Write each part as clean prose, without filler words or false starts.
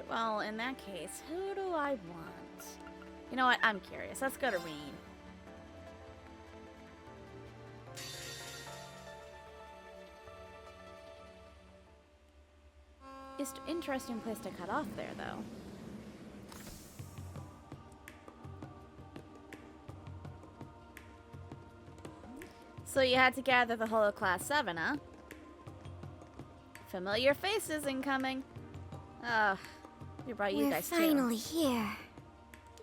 well, in that case, who do I want? You know what? I'm curious. Let's go to Rean. It's an interesting place to cut off there, though. So you had to gather the whole of Class 7, huh? Familiar faces incoming. Ugh, we brought you guys too. We're finally here.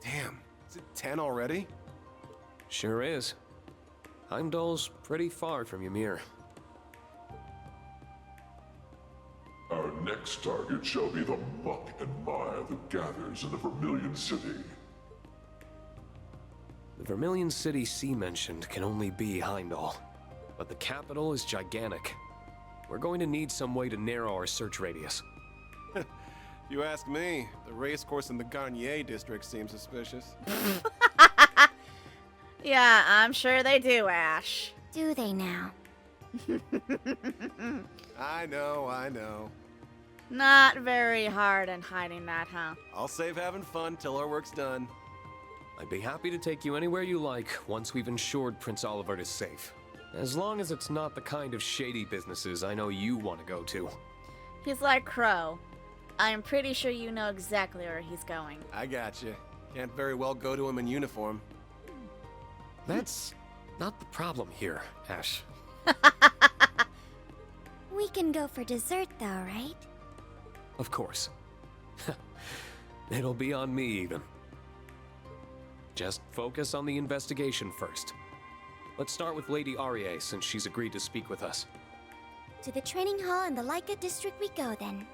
Damn, is it 10 already? Sure is. Heimdallr's pretty far from Ymir. Our next target shall be the muck and mire that gathers in the Vermilion City. The Vermilion City C mentioned can only be Heimdallr, but the capital is gigantic. We're going to need some way to narrow our search radius. If you ask me, the racecourse in the Garnier district seems suspicious. Yeah, I'm sure they do, Ash. Do they now? I know. Not very hard in hiding that, huh? I'll save having fun till our work's done. I'd be happy to take you anywhere you like once we've ensured Prince Olivert is safe. As long as it's not the kind of shady businesses I know you want to go to. He's like Crow. I'm pretty sure you know exactly where he's going. I gotcha. Can't very well go to him in uniform. That's not the problem here, Ash. We can go for dessert though, right? Of course. It'll be on me, even. Just focus on the investigation first. Let's start with Lady Arie, since she's agreed to speak with us. To the training hall in the Laika district we go then.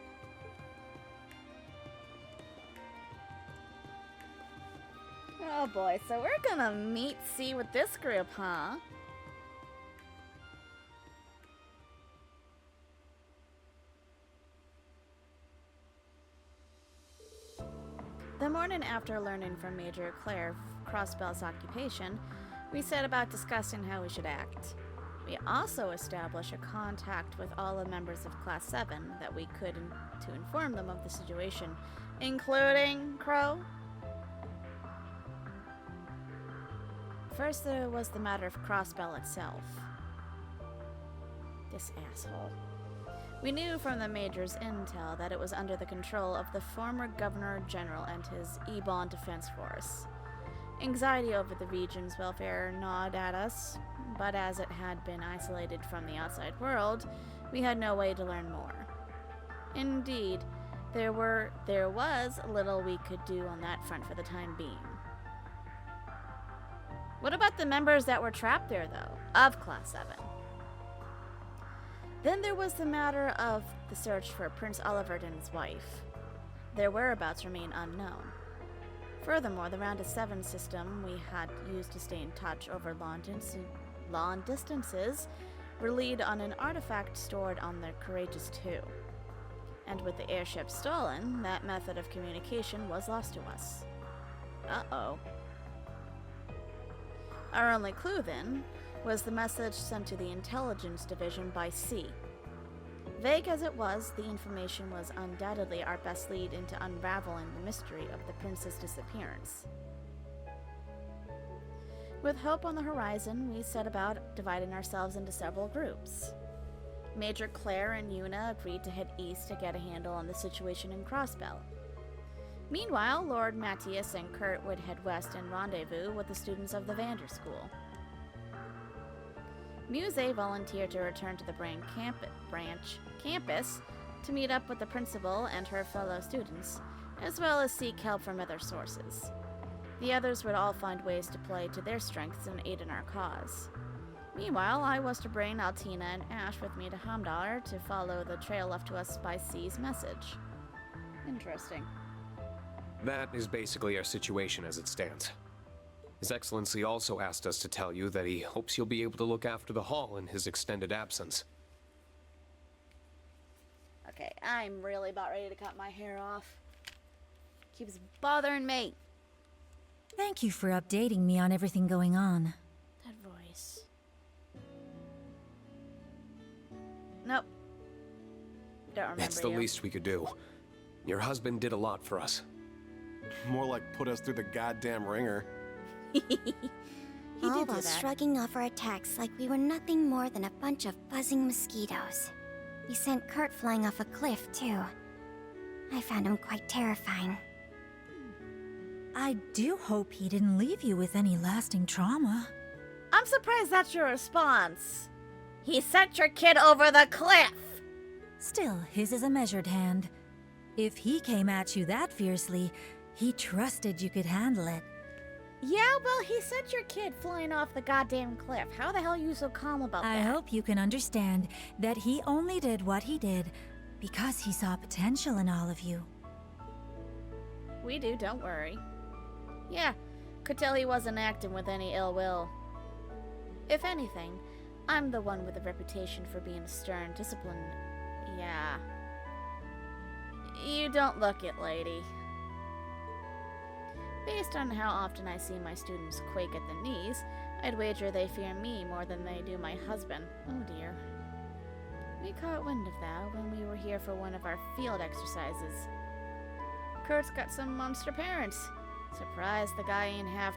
Oh boy, so we're gonna meet C with this group, huh? The morning after learning from Major Claire Crossbell's occupation, we set about discussing how we should act. We also established a contact with all the members of Class 7 that we could to inform them of the situation, including Crow. First, there was the matter of Crossbell itself. This asshole. We knew from the Major's intel that it was under the control of the former Governor General and his Ebon Defense Force. Anxiety over the region's welfare gnawed at us, but as it had been isolated from the outside world, we had no way to learn more. Indeed, there was little we could do on that front for the time being. What about the members that were trapped there, though, of Class 7? Then there was the matter of the search for Prince Olivert and his wife. Their whereabouts remain unknown. Furthermore, the Round of 7 system we had used to stay in touch over long distances relied on an artifact stored on the Courageous 2. And with the airship stolen, that method of communication was lost to us. Uh-oh. Our only clue, then, was the message sent to the Intelligence Division by C. Vague as it was, the information was undoubtedly our best lead into unraveling the mystery of the prince's disappearance. With hope on the horizon, we set about dividing ourselves into several groups. Major Claire and Juna agreed to head east to get a handle on the situation in Crossbell. Meanwhile, Lord Matthias and Kurt would head west and rendezvous with the students of the Vander School. Musse volunteered to return to the Branch campus to meet up with the principal and her fellow students, as well as seek help from other sources. The others would all find ways to play to their strengths and aid in our cause. Meanwhile, I was to bring Altina and Ash with me to Heimdallr to follow the trail left to us by C's message. Interesting. That is basically our situation as it stands. His Excellency also asked us to tell you that he hopes you'll be able to look after the hall in his extended absence. Okay, I'm really about ready to cut my hair off. Keeps bothering me. Thank you for updating me on everything going on. That voice. Nope. Don't remember It's the you. least we could do. Your husband did a lot for us. More like put us through the goddamn ringer. He All did do while that. shrugging off our attacks like we were nothing more than a bunch of buzzing mosquitoes. He sent Kurt flying off a cliff, too. I found him quite terrifying. I do hope he didn't leave you with any lasting trauma. I'm surprised that's your response. He sent your kid over the cliff! Still, his is a measured hand. If he came at you that fiercely, he trusted you could handle it. Yeah, well, he sent your kid flying off the goddamn cliff. How the hell are you so calm about I that? hope you can understand that he only did what he did because he saw potential in all of you. We do, don't worry. Yeah, could tell he wasn't acting with any ill will. If anything, I'm the one with a reputation for being stern, disciplined. Yeah. You don't look it, lady. Based on how often I see my students quake at the knees, I'd wager they fear me more than they do my husband. Oh dear. We caught wind of that when we were here for one of our field exercises. Kurt's got some monster parents. Surprised the guy ain't half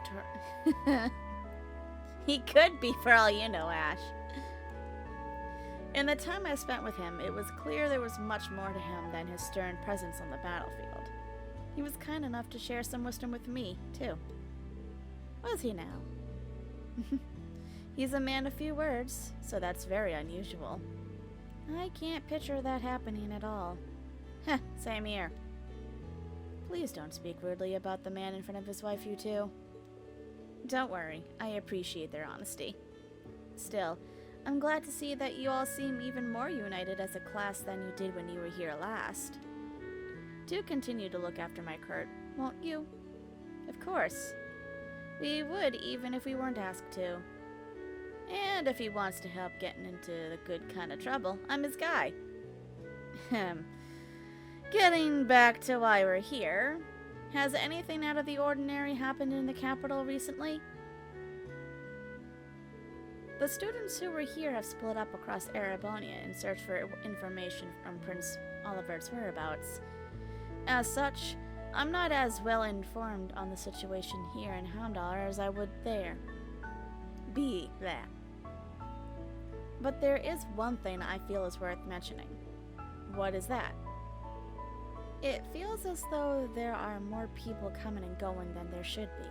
He could be for all you know, Ash. In the time I spent with him, it was clear there was much more to him than his stern presence on the battlefield. He was kind enough to share some wisdom with me, too. Was he now? He's a man of few words, so that's very unusual. I can't picture that happening at all. Heh, same here. Please don't speak rudely about the man in front of his wife, you two. Don't worry, I appreciate their honesty. Still, I'm glad to see that you all seem even more united as a class than you did when you were here last. Do continue to look after my Kurt, won't you? Of course. We would even if we weren't asked to. And if he wants to help getting into the good kind of trouble, I'm his guy. Getting back to why we're here, has anything out of the ordinary happened in the capital recently? The students who were here have split up across Erebonia in search for information from Prince Oliver's whereabouts. As such, I'm not as well informed on the situation here in Heimdallr as I would there. Be that. But there is one thing I feel is worth mentioning. What is that? It feels as though there are more people coming and going than there should be.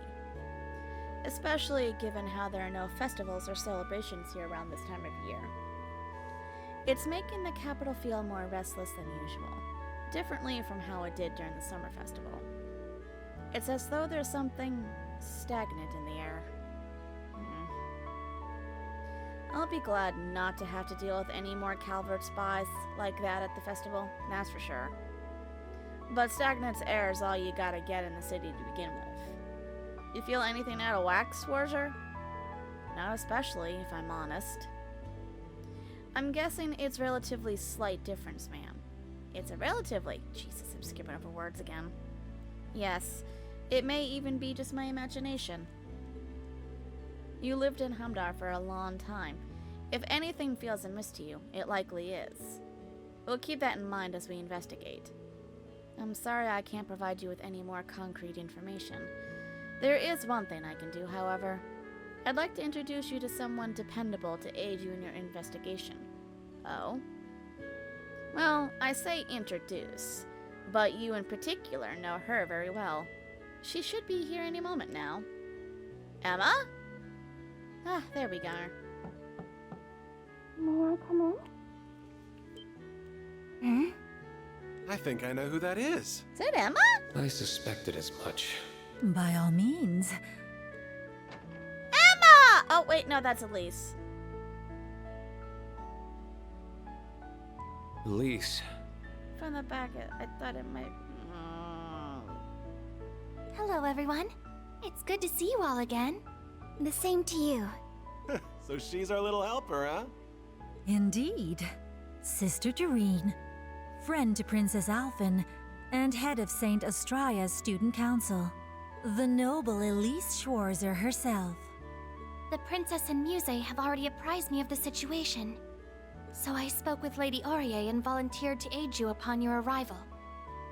Especially given how there are no festivals or celebrations here around this time of year. It's making the capital feel more restless than usual, differently from how it did during the summer festival. It's as though there's something stagnant in the air. I'll be glad not to have to deal with any more Calvert spies like that at the festival, that's for sure. But stagnant air is all you gotta get in the city to begin with. You feel anything out of whack, Sworzer? Not especially, if I'm honest. I'm guessing it's relatively slight difference, ma'am. It's a relatively... Jesus, I'm skipping over words again. Yes, it may even be just my imagination. You lived in Heimdallr for a long time. If anything feels amiss to you, it likely is. We'll keep that in mind as we investigate. I'm sorry I can't provide you with any more concrete information. There is one thing I can do, however. I'd like to introduce you to someone dependable to aid you in your investigation. Oh? Well, I say introduce, but you in particular know her very well. She should be here any moment now. Emma? Ah, there we go. May I come in? I think I know who that is. Is it Emma? I suspected as much. By all means. Emma! Oh, wait, no, that's Elise. Elise. From the back, I thought it might... Hello, everyone. It's good to see you all again. The same to you. So she's our little helper, huh? Indeed. Sister to Rean, friend to Princess Alphen, and head of St. Astraya's student council. The noble Elise Schwarzer herself. The princess and Musse have already apprised me of the situation. So I spoke with Lady Aurier and volunteered to aid you upon your arrival.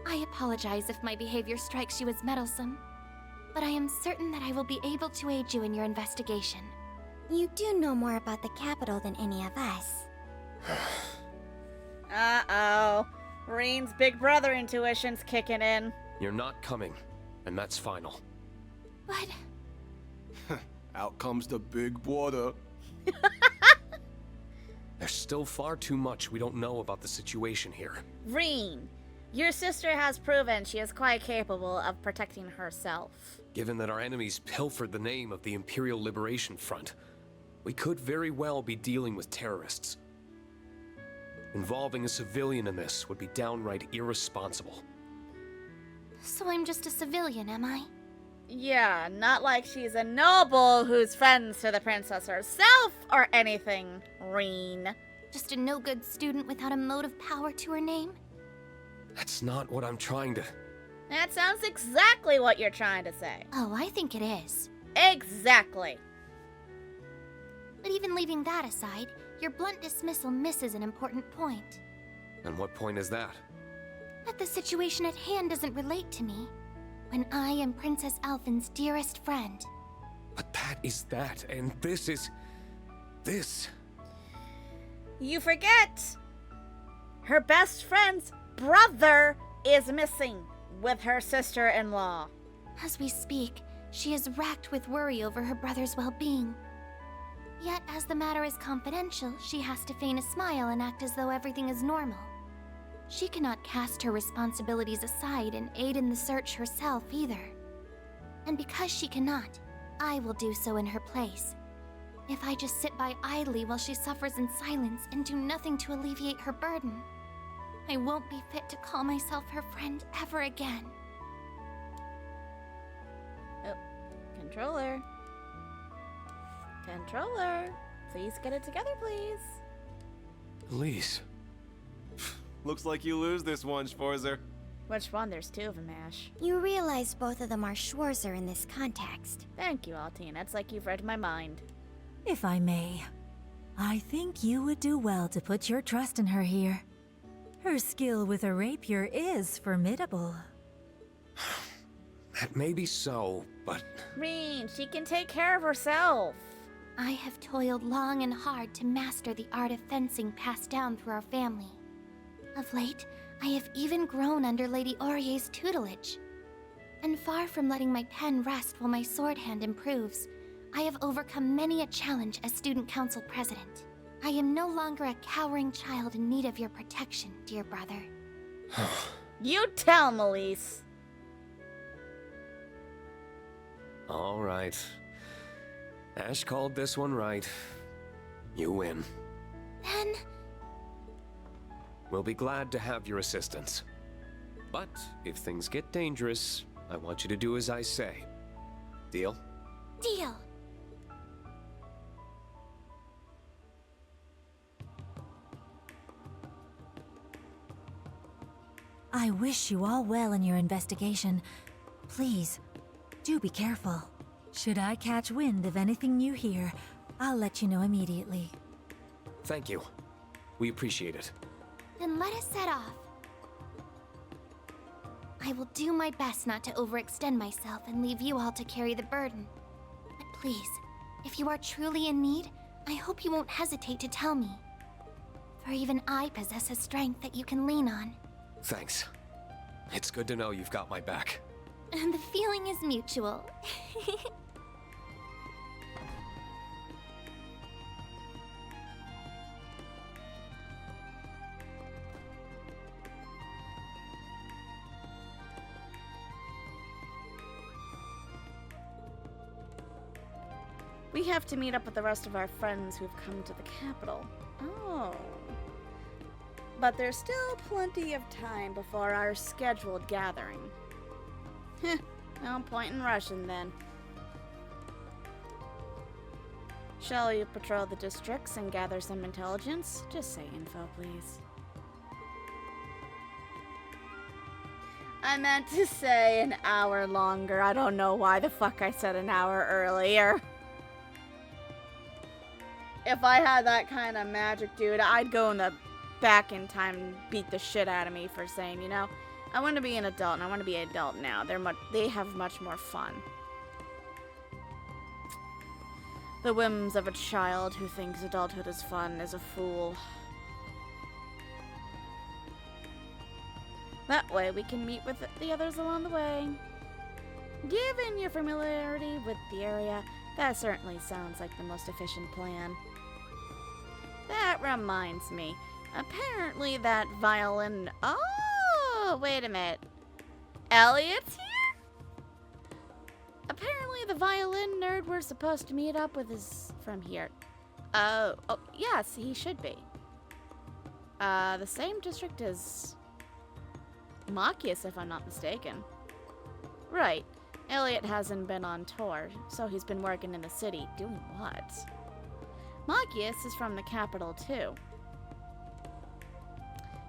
I apologize if my behavior strikes you as meddlesome, but I am certain that I will be able to aid you in your investigation. You do know more about the capital than any of us. Uh-oh. Rean's big brother intuition's kicking in. You're not coming, and that's final. But Out comes the big brother. There's still far too much we don't know about the situation here. Rean, your sister has proven she is quite capable of protecting herself. Given that our enemies pilfered the name of the Imperial Liberation Front, we could very well be dealing with terrorists. Involving a civilian in this would be downright irresponsible. so I'm just a civilian, am I? Yeah, not like she's a noble who's friends to the princess herself or anything, Rean. Just a no-good student without a mote of power to her name? That's not what I'm trying to... That sounds exactly what you're trying to say. Oh, I think it is. Exactly. But even leaving that aside, your blunt dismissal misses an important point. And what point is that? That the situation at hand doesn't relate to me, when I am Princess Alphen's dearest friend. But that is that, and this is... this. You forget! Her best friend's brother is missing with her sister-in-law. As we speak, she is racked with worry over her brother's well-being. Yet, as the matter is confidential, she has to feign a smile and act as though everything is normal. She cannot cast her responsibilities aside and aid in the search herself either. And because she cannot, I will do so in her place. If I just sit by idly while she suffers in silence and do nothing to alleviate her burden, I won't be fit to call myself her friend ever again. Oh, controller. Controller, please get it together, please. Elise. Looks like you lose this one, Schwarzer. Which one? There's two of them, Ash. You realize both of them are Schwarzer in this context. Thank you, Altina. It's like you've read my mind. If I may, I think you would do well to put your trust in her here. Her skill with a rapier is formidable. That may be so, but... Rean, she can take care of herself. I have toiled long and hard to master the art of fencing passed down through our family. Of late, I have even grown under Lady Aurier's tutelage. And far from letting my pen rest while my sword hand improves, I have overcome many a challenge as student council president. I am no longer a cowering child in need of your protection, dear brother. You tell, Melise. All right. Ash called this one right. You win. Then... We'll be glad to have your assistance. But if things get dangerous, I want you to do as I say. Deal? deal. I wish you all well in your investigation. Please, do be careful. Should I catch wind of anything you hear, I'll let you know immediately. Thank you. We appreciate it. Then let us set off. I will do my best not to overextend myself and leave you all to carry the burden. But please, if you are truly in need, I hope you won't hesitate to tell me. For even I possess a strength that you can lean on. Thanks. It's good to know you've got my back. And the feeling is mutual. We have to meet up with the rest of our friends who've come to the capital. Oh. But there's still plenty of time before our scheduled gathering. Heh, no point in rushing then. Shall we patrol the districts and gather some intelligence? Just say info, please. I meant to say an hour longer. I don't know why the fuck I said an hour earlier. If I had that kind of magic, dude, I'd go in the back in time and beat the shit out of me for saying, you know, I want to be an adult, and I want to be an adult now. They have much more fun. The whims of a child who thinks adulthood is fun is a fool. That way we can meet with the others along the way. Given your familiarity with the area, that certainly sounds like the most efficient plan. That reminds me. Apparently that violin... Oh, wait a minute. Elliot's here? Apparently the violin nerd we're supposed to meet up with is from here. Oh, yes, he should be. The same district as Machias, if I'm not mistaken. Right. Elliot hasn't been on tour, so he's been working in the city. Doing what? Machias is from the capital, too.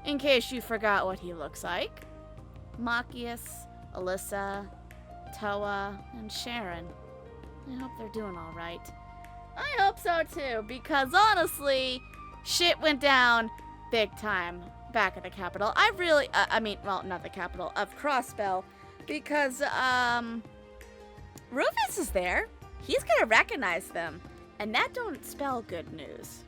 In case you forgot what he looks like. Machias, Alyssa, Toa, and Sharon. I hope they're doing alright. I hope so, too, because honestly, shit went down big time back at the capital. Well, not the capital, of Crossbell. Because, Rufus is there. He's gonna recognize them. And that don't spell good news.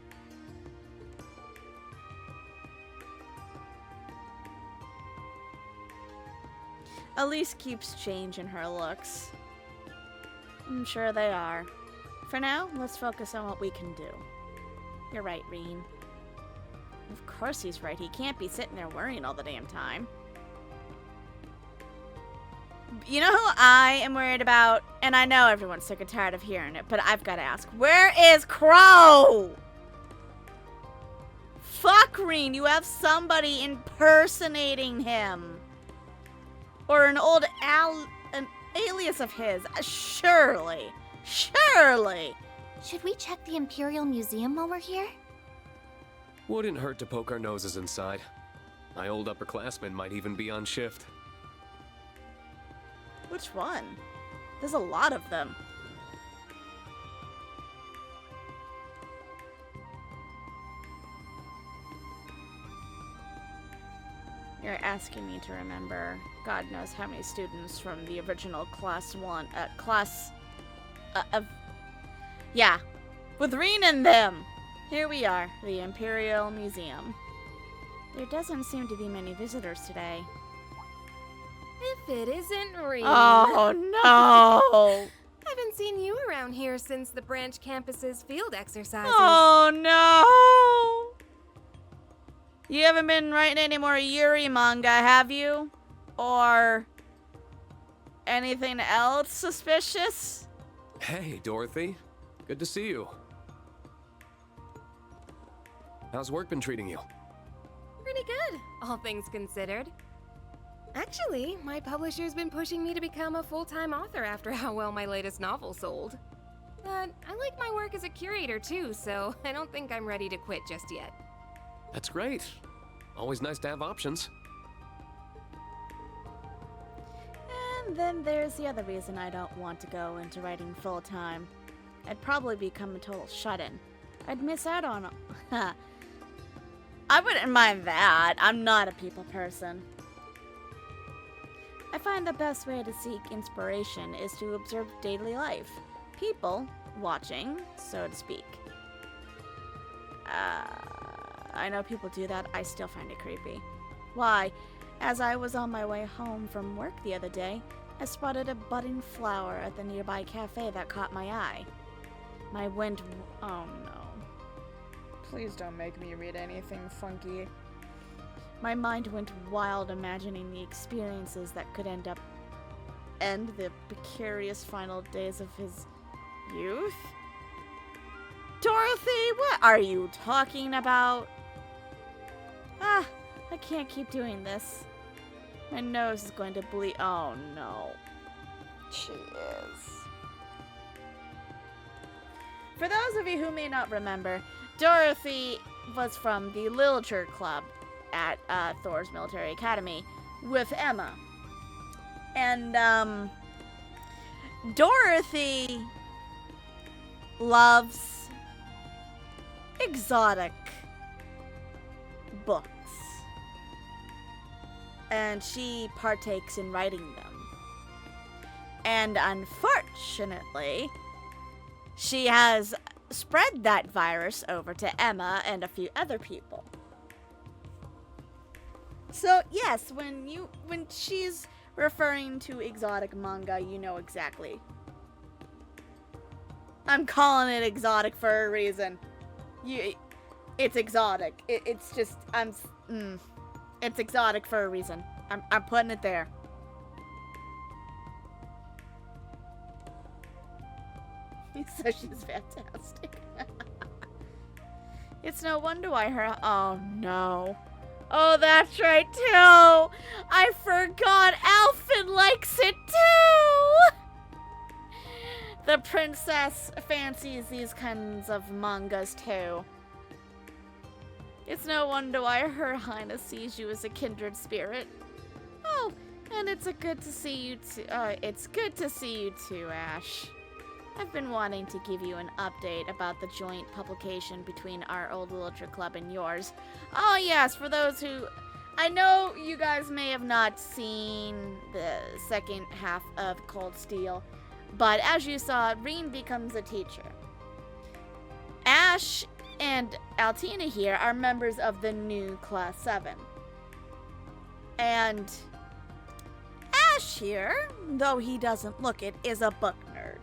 Elise keeps changing her looks. I'm sure they are. For now, let's focus on what we can do. You're right, Rean. Of course he's right. He can't be sitting there worrying all the damn time. You know who I am worried about? And I know everyone's sick and tired of hearing it, but I've got to ask. Where is Crow? Fuck, Rean. You have somebody impersonating him. Or an alias of his. Surely. Surely. Should we check the Imperial Museum while we're here? Wouldn't hurt to poke our noses inside. My old upperclassmen might even be on shift. Which one? There's a lot of them. You're asking me to remember God knows how many students from the original yeah, with Rean and them. Here we are, the Imperial Museum. There doesn't seem to be many visitors today. If it isn't Rean. Oh, no! Haven't seen you around here since the branch campus's field exercises. Oh, no! You haven't been writing any more Yuri manga, have you? Or anything else suspicious? Hey, Dorothy. Good to see you. How's work been treating you? Pretty good, all things considered. Actually, my publisher's been pushing me to become a full-time author after how well my latest novel sold. But I like my work as a curator too, so I don't think I'm ready to quit just yet. That's great. Always nice to have options. And then there's the other reason I don't want to go into writing full-time. I'd probably become a total shut-in. I'd miss out on... I wouldn't mind that. I'm not a people person. I find the best way to seek inspiration is to observe daily life. People watching, so to speak. I know people do that. I still find it creepy. Why? As I was on my way home from work the other day, I spotted a budding flower at the nearby cafe that caught my eye. Oh no. Please don't make me read anything funky. My mind went wild imagining the experiences that could end the precarious final days of his youth. Dorothy, what are you talking about? I can't keep doing this. My nose is going to bleed. Oh no. She is. For those of you who may not remember, Dorothy was from the Literature Club at Thor's Military Academy with Emma. And, Dorothy loves exotic books. and she partakes in writing them. And unfortunately, she has spread that virus over to Emma and a few other people. So yes, when she's referring to exotic manga, you know exactly. I'm calling it exotic for a reason. It's exotic. It's just it's exotic for a reason. I'm putting it there. So she's fantastic. It's no wonder why her. Oh no. Oh, that's right too. I forgot. Alfin likes it too. The princess fancies these kinds of mangas too. It's no wonder why Her Highness sees you as a kindred spirit. Oh, and it's good to see you too. It's good to see you too, Ash. I've been wanting to give you an update about the joint publication between our old literature club and yours. Oh yes, for those who... I know you guys may have not seen the second half of Cold Steel, but as you saw, Rean becomes a teacher. Ash and Altina here are members of the new Class 7. And Ash here, though he doesn't look it, is a book nerd.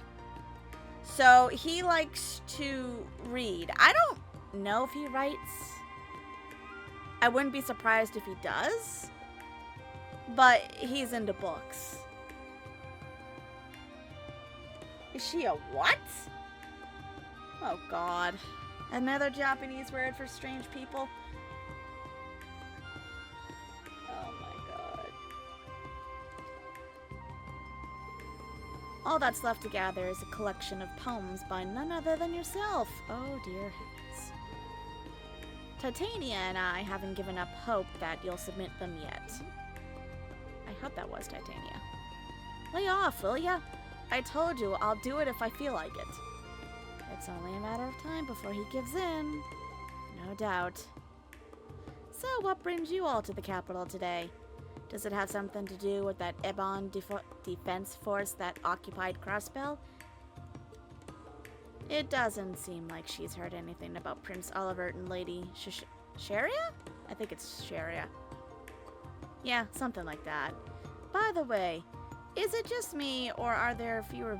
So he likes to read. I don't know if he writes. I wouldn't be surprised if he does. But he's into books. Is she a what? Oh god. Another Japanese word for strange people? Oh my god. All that's left to gather is a collection of poems by none other than yourself. Oh dear heavens. Titania and I haven't given up hope that you'll submit them yet. I hope that was Titania. Lay off, will ya? I told you I'll do it if I feel like it. It's only a matter of time before he gives in. No doubt. So what brings you all to the capital today? Does it have something to do with that Ebon defense force that occupied Crossbell? It doesn't seem like she's heard anything about Prince Olivert and Lady Sharia? I think it's Sharia. Yeah, something like that. By the way, is it just me, or are there fewer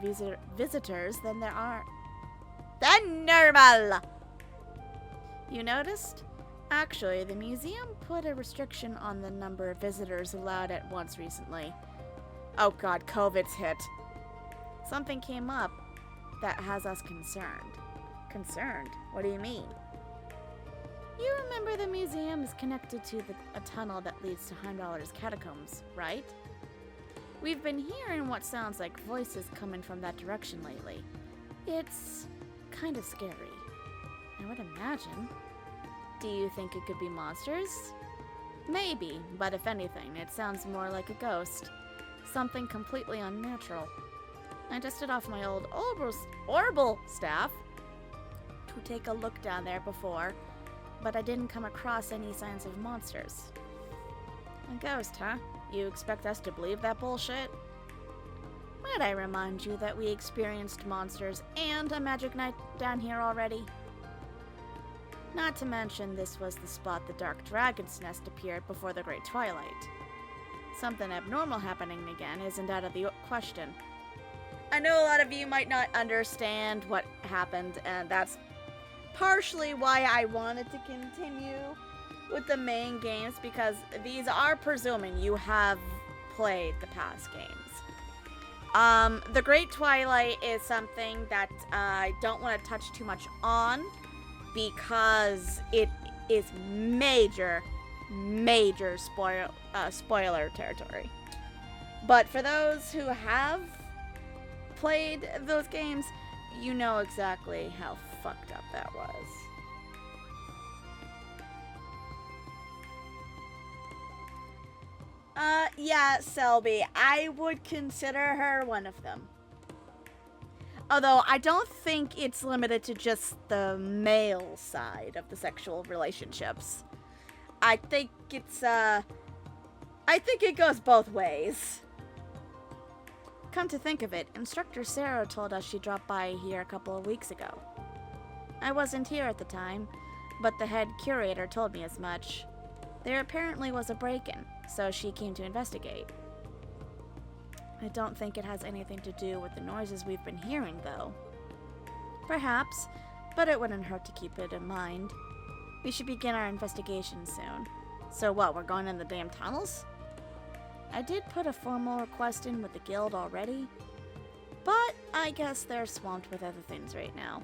visitors than there are? Than normal! You noticed? Actually, the museum put a restriction on the number of visitors allowed at once recently. Oh god, COVID's hit. Something came up that has us concerned. Concerned? What do you mean? You remember the museum is connected to a tunnel that leads to Heimdallr's catacombs, right? We've been hearing what sounds like voices coming from that direction lately. It's kind of scary. I would imagine. Do you think it could be monsters? Maybe, but if anything, it sounds more like a ghost. Something completely unnatural. I dusted off my old Orbital staff to take a look down there before, but I didn't come across any signs of monsters. A ghost, huh? You expect us to believe that bullshit? Might I remind you that we experienced monsters and a magic night down here already? Not to mention, this was the spot the Dark Dragon's nest appeared before the Great Twilight. Something abnormal happening again isn't out of the question. I know a lot of you might not understand what happened, and that's partially why I wanted to continue with the main games, because these are presuming you have played the past games. The Great Twilight is something that I don't want to touch too much on, because it is major spoiler territory. But for those who have played those games, you know exactly how fucked up that was. Yeah, Selby, I would consider her one of them. Although I don't think it's limited to just the male side of the sexual relationships. I think it's, I think it goes both ways. Come to think of it, Instructor Sarah told us she dropped by here a couple of weeks ago. I wasn't here at the time, but the head curator told me as much. There apparently was a break-in, so she came to investigate. I don't think it has anything to do with the noises we've been hearing, though. Perhaps, but it wouldn't hurt to keep it in mind. We should begin our investigation soon. So what, we're going in the damn tunnels? I did put a formal request in with the guild already, but I guess they're swamped with other things right now.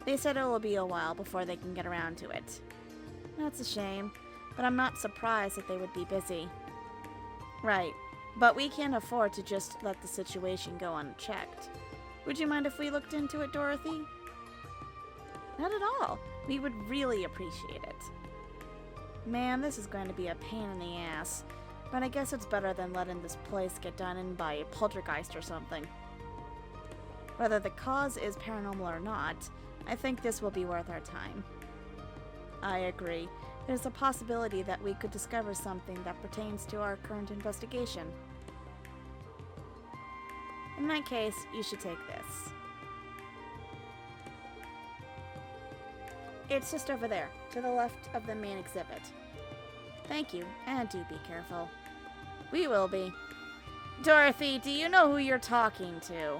They said it will be a while before they can get around to it. That's a shame, but I'm not surprised that they would be busy. Right, but we can't afford to just let the situation go unchecked. Would you mind if we looked into it, Dorothy? Not at all. We would really appreciate it. Man, this is going to be a pain in the ass, but I guess it's better than letting this place get done in by a poltergeist or something. Whether the cause is paranormal or not, I think this will be worth our time. I agree. There's a possibility that we could discover something that pertains to our current investigation. In that case, you should take this. It's just over there, to the left of the main exhibit. Thank you, and do be careful. We will be. Dorothy, do you know who you're talking to?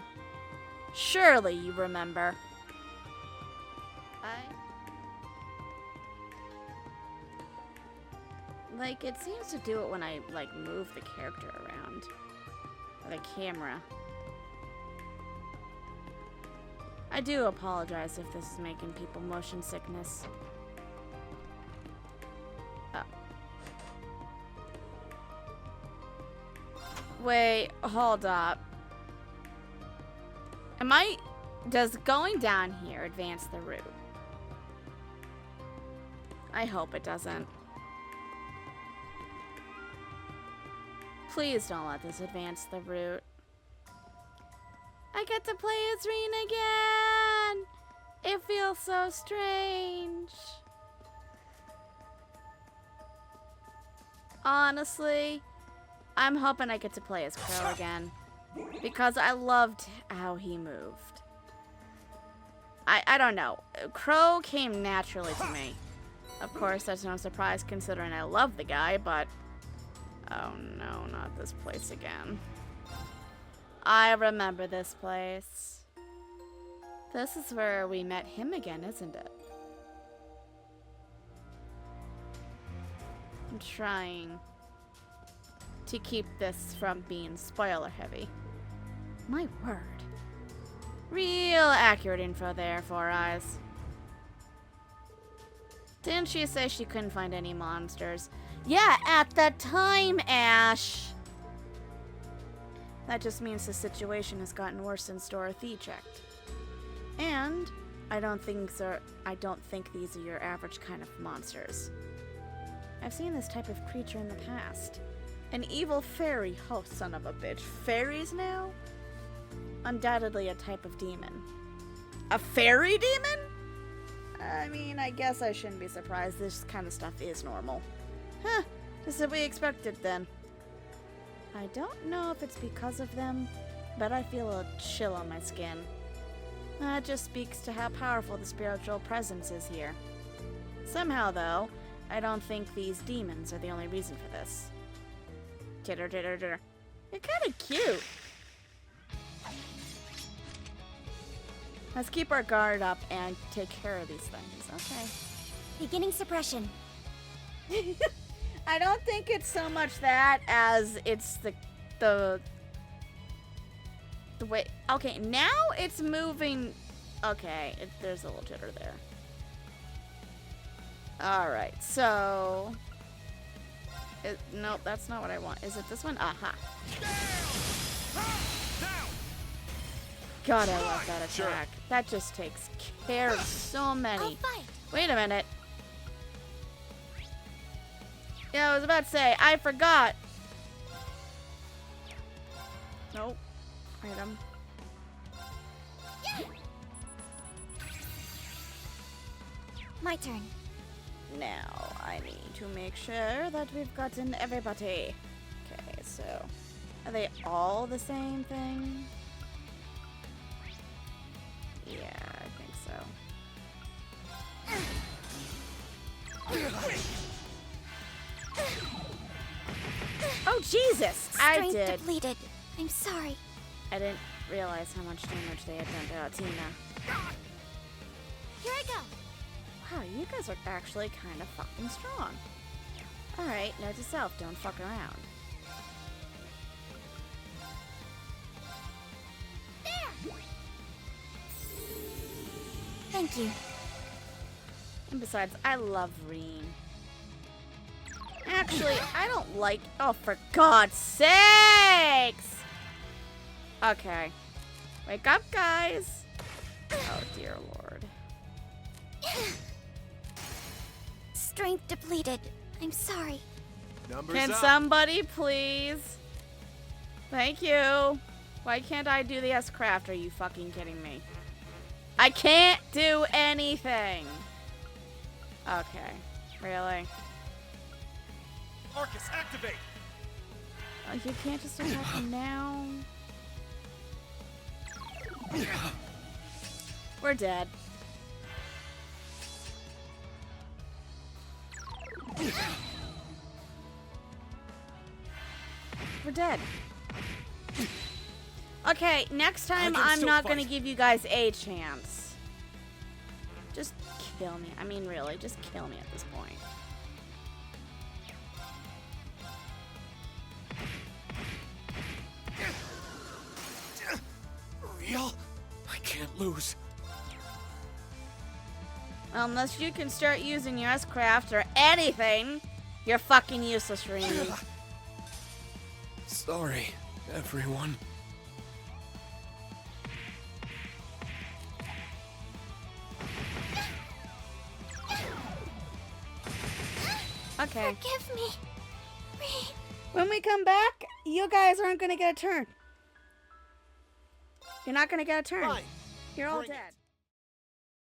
Surely you remember. Like, it seems to do it when I, like, move the character around. Or the camera. I do apologize if this is making people motion sickness. Oh. Wait, hold up. Does going down here advance the route? I hope it doesn't. Please don't let this advance the route. I get to play as Rean again! It feels so strange. Honestly, I'm hoping I get to play as Crow again, because I loved how he moved. I don't know. Crow came naturally to me. Of course, that's no surprise considering I love the guy, but... Oh no, not this place again. I remember this place. This is where we met him again, isn't it? I'm trying to keep this from being spoiler heavy. My word. Real accurate info there, Four Eyes. Didn't she say she couldn't find any monsters? Yeah, at the time, Ash! That just means the situation has gotten worse since Dorothy checked. And I don't think these are your average kind of monsters. I've seen this type of creature in the past. An evil fairy. Oh, son of a bitch. Fairies now? Undoubtedly a type of demon. A fairy demon? I mean, I guess I shouldn't be surprised. This kind of stuff is normal. Huh, just as we expected then. I don't know if it's because of them, but I feel a chill on my skin. That just speaks to how powerful the spiritual presence is here. Somehow, though, I don't think these demons are the only reason for this. Titter, titter, titter. You're kind of cute. Let's keep our guard up and take care of these things, okay? Beginning suppression. I don't think it's so much that as it's the way. Okay, now it's moving. Okay, there's a little jitter there. All right, so nope, that's not what I want. Is it this one? Aha. God, I love that attack. Sure. That just takes care of so many. Wait a minute. Yeah, I was about to say, I forgot. Nope. Item. My turn. Now, I need to make sure that we've gotten everybody. so are they all the same thing? Yeah, I think so. Oh, Jesus! Strength depleted. I'm sorry. I didn't realize how much damage they had done to Altina. Here I go. Wow, you guys are actually kind of fucking strong. Alright, note to self, don't fuck around. There. Thank you. And besides, I love Rean. Actually, I don't like... Oh, for God's sakes! Okay. Wake up, guys! Oh, dear Lord. Strength depleted. I'm sorry. Numbers Can up. somebody please? Thank you. Why can't I do the S-Craft? Are you fucking kidding me? I can't do anything! Okay. Really? Marcus, activate! Oh, you can't just attack him now? We're dead. We're dead. Okay, next time I'm not gonna give you guys a chance. Just kill me. I mean, really, just kill me at this point. Real? I can't lose. Well, unless you can start using your S-Craft or anything, you're fucking useless, Rean. Sorry, everyone. Okay. Forgive me. Rean. When we come back, you guys aren't gonna get a turn. You're not gonna get a turn. Fine. You're all Bring it. dead.